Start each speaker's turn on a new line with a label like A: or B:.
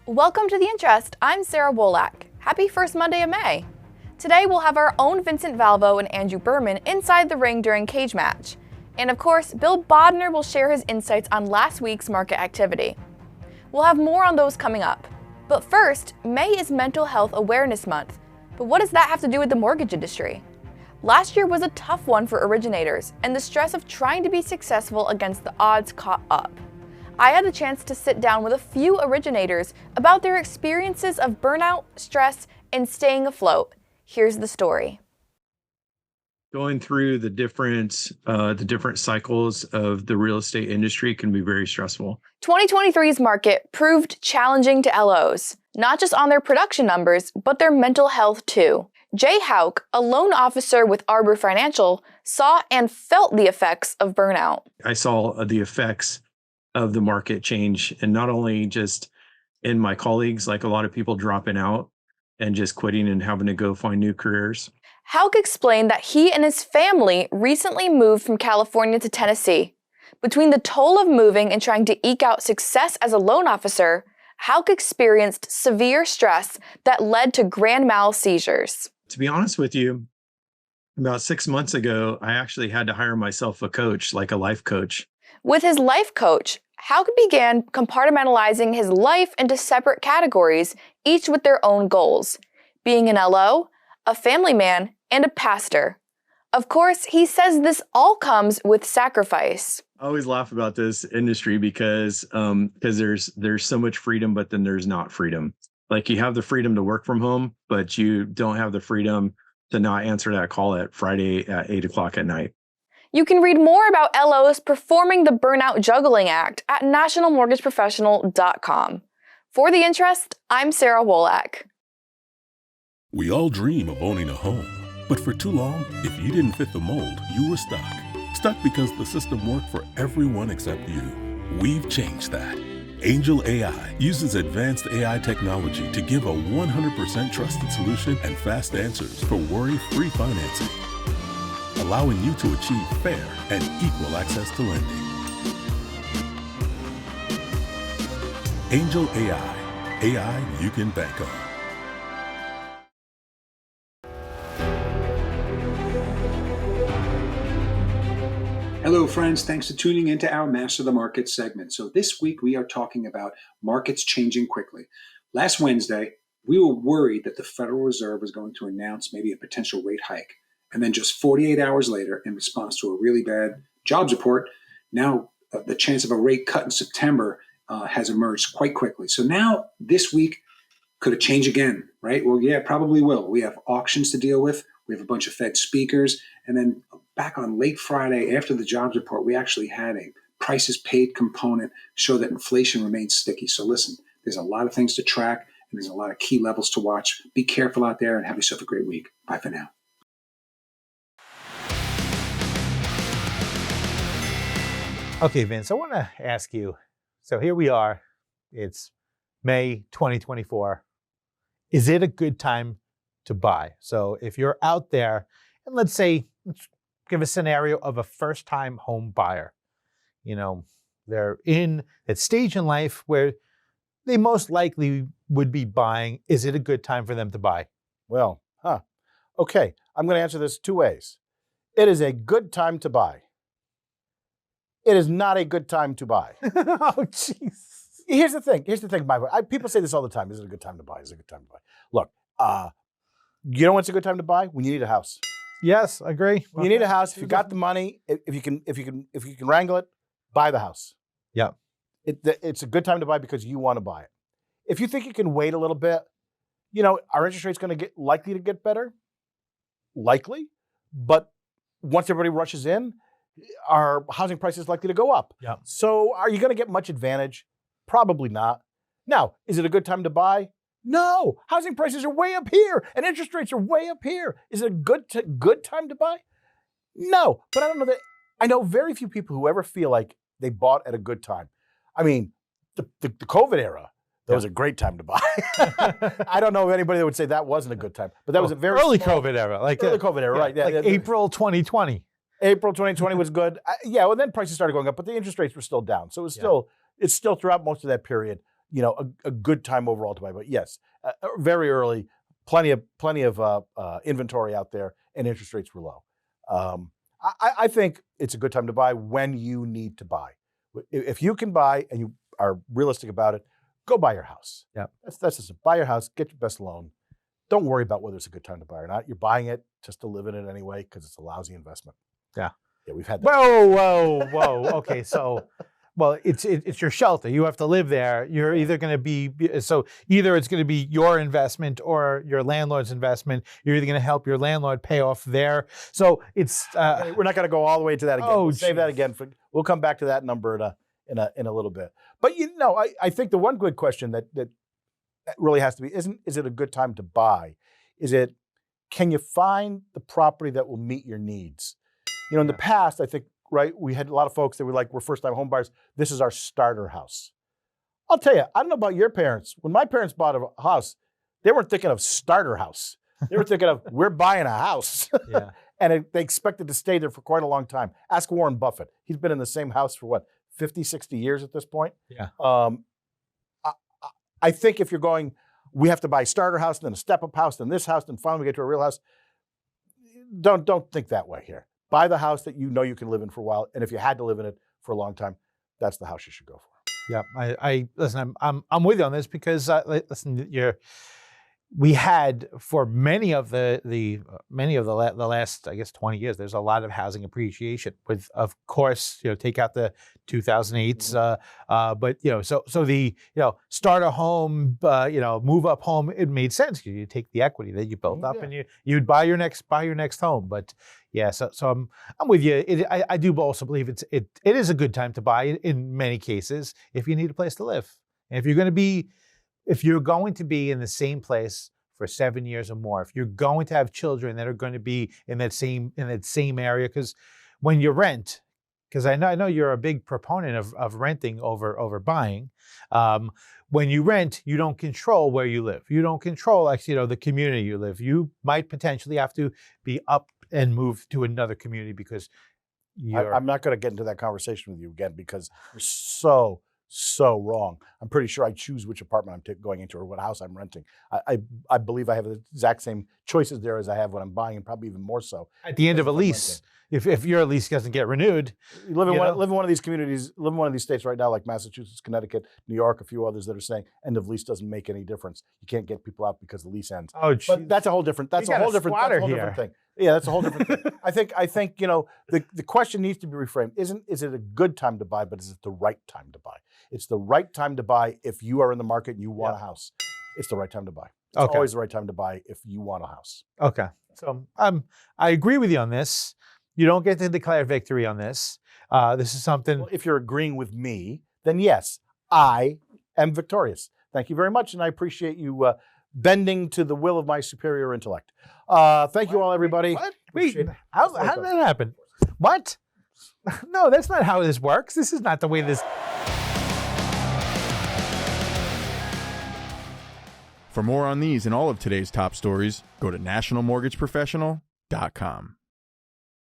A: Welcome to The Interest. I'm Sarah Wolak. Happy first Monday of May. Today we'll have our own Vincent Valvo and Andrew Berman inside the ring during Cage Match. And of course, Bill Bodnar will share his insights on last week's market activity. We'll have more on those coming up. But first, May is Mental Health Awareness Month. But what does that have to do with the mortgage industry? Last year was a tough one for originators, and the stress of trying to be successful against the odds caught up. I had the chance to sit down with a few originators about their experiences of burnout, stress, and staying afloat. Here's the story.
B: Going through the different cycles of the real estate industry can be very stressful.
A: 2023's market proved challenging to LOs, not just on their production numbers, but their mental health too. Jay Hauk, a loan officer with Arbor Financial, saw and felt the effects of burnout.
B: I saw the effects of the market change, and not only just in my colleagues, like a lot of people dropping out and just quitting and having to go find new careers.
A: Hauk explained that he and his family recently moved from California to Tennessee. Between the toll of moving and trying to eke out success as a loan officer, Hauk experienced severe stress that led to grand mal seizures.
B: To be honest with you, about 6 months ago, I actually had to hire myself a coach, like a life coach.
A: With his life coach, Hauk began compartmentalizing his life into separate categories, each with their own goals: being an LO, a family man, and a pastor. Of course, he says this all comes with sacrifice.
B: I always laugh about this industry because there's so much freedom, but then there's not freedom. Like, you have the freedom to work from home, but you don't have the freedom to not answer that call at Friday at 8 o'clock at night.
A: You can read more about LOs performing the Burnout Juggling Act at nationalmortgageprofessional.com. For The Interest, I'm Sarah Wolak.
C: We all dream of owning a home, but for too long, if you didn't fit the mold, you were stuck. Stuck because the system worked for everyone except you. We've changed that. Angel AI uses advanced AI technology to give a 100% trusted solution and fast answers for worry-free financing, allowing you to achieve fair and equal access to lending. Angel AI. AI you can bank on.
D: Hello, friends. Thanks for tuning into our Master the Market segment. So this week we are talking about markets changing quickly. Last Wednesday, we were worried that the Federal Reserve was going to announce maybe a potential rate hike. And then just 48 hours later, in response to a really bad jobs report, now the chance of a rate cut in September has emerged quite quickly. So now this week, could it change again, right? Well, yeah, it probably will. We have auctions to deal with. We have a bunch of Fed speakers. And then back on late Friday, after the jobs report, we actually had a prices paid component show that inflation remains sticky. So listen, there's a lot of things to track, and there's a lot of key levels to watch. Be careful out there and have yourself a great week. Bye for now.
E: Okay, Vince, I want to ask you, so here we are, it's May 2024. Is it a good time to buy? So if you're out there, and let's give a scenario of a first-time home buyer. You know, they're in that stage in life where they most likely would be buying. Is it a good time for them to buy?
F: Well, okay, I'm going to answer this two ways. It is a good time to buy. It is not a good time to buy.
E: Oh, jeez.
F: Here's the thing. People say this all the time. Is it a good time to buy? Is it a good time to buy? Look, you know what's a good time to buy? When you need a house.
E: Yes, I agree.
F: When you need a house, if you got the money, if you can wrangle it, buy the house.
E: Yeah.
F: It's a good time to buy because you want to buy it. If you think you can wait a little bit, you know, our interest rate's going to likely to get better. Likely. But once everybody rushes in, our housing price is likely to go up.
E: Yeah.
F: So are you going to get much advantage? Probably not. Now, is it a good time to buy? No. Housing prices are way up here and interest rates are way up here. Is it a good time to buy? No. But I don't know that. I know very few people who ever feel like they bought at a good time. I mean, the COVID era, that was a great time to buy. I don't know of anybody that would say that wasn't a good time. But that was a very
E: early COVID era.
F: Early COVID era, right.
E: Like April 2020.
F: April 2020 was good. Well, then prices started going up, but the interest rates were still down. So it was still throughout most of that period, a good time overall to buy. But yes, very early, plenty of inventory out there, and interest rates were low. I think it's a good time to buy when you need to buy. If you can buy and you are realistic about it, go buy your house.
E: Yeah,
F: that's just buy your house, get your best loan. Don't worry about whether it's a good time to buy or not. You're buying it just to live in it anyway because it's a lousy investment.
E: Yeah,
F: we've had that.
E: Whoa. Okay, so. Well, it's your shelter. You have to live there. You're either going to be either it's going to be your investment or your landlord's investment. You're either going to help your landlord pay off their. So it's
F: we're not going to go all the way to that again. We'll save that again. We'll come back to that number in a little bit. But I think the one good question that really has to be is it a good time to buy? Can you find the property that will meet your needs? In the past, I think. Right, we had a lot of folks that were like, we're first-time home buyers. This is our starter house. I'll tell you, I don't know about your parents. When my parents bought a house, they weren't thinking of starter house. They were thinking of, we're buying a house.
E: Yeah.
F: And they expected to stay there for quite a long time. Ask Warren Buffett. He's been in the same house for 50, 60 years at this point?
E: Yeah.
F: I think if you're going, we have to buy a starter house, then a step-up house, then this house, then finally we get to a real house. Don't think that way here. Buy the house that you can live in for a while, and if you had to live in it for a long time, that's the house you should go for.
E: Yeah, I listen. I'm with you on this because listen, we had for many of the last, I guess, 20 years, there's a lot of housing appreciation with, of course, take out the 2008s, but so the starter home, move up home, it made sense because you take the equity that you built up and you'd buy your next home. But yeah, so I'm with you. I do also believe it is a good time to buy in many cases if you need a place to live. And if you're going to be in the same place for 7 years or more, if you're going to have children that are going to be in that same area, because when you rent, because I know you're a big proponent of renting over buying. When you rent, you don't control where you live. You don't control the community you live. You might potentially have to be up and move to another community because
F: I'm not going to get into that conversation with you again because you're so wrong. I'm pretty sure I choose which apartment I'm going into or what house I'm renting. I believe I have the exact same choices there as I have when I'm buying, and probably even more so.
E: At the end of a lease, if your lease doesn't get renewed,
F: you live in one of these communities, live in one of these states right now, like Massachusetts, Connecticut, New York, a few others that are saying end of lease doesn't make any difference. You can't get people out because the lease ends.
E: Oh, geez.
F: But that's a whole different. That's a whole different thing. Yeah, that's a whole different thing. I think the question needs to be reframed. Is it a good time to buy, but is it the right time to buy? It's the right time to buy if you are in the market and you want a house. It's the right time to buy. It's always the right time to buy if you want a house.
E: Okay. So I agree with you on this. You don't get to declare victory on this. This is something.
F: Well, if you're agreeing with me, then yes, I am victorious. Thank you very much, and I appreciate you bending to the will of my superior intellect. Thank you all, everybody.
E: What? Wait, how did that happen? What? No, that's not how this works. This is not the way this.
G: For more on these and all of today's top stories, go to nationalmortgageprofessional.com.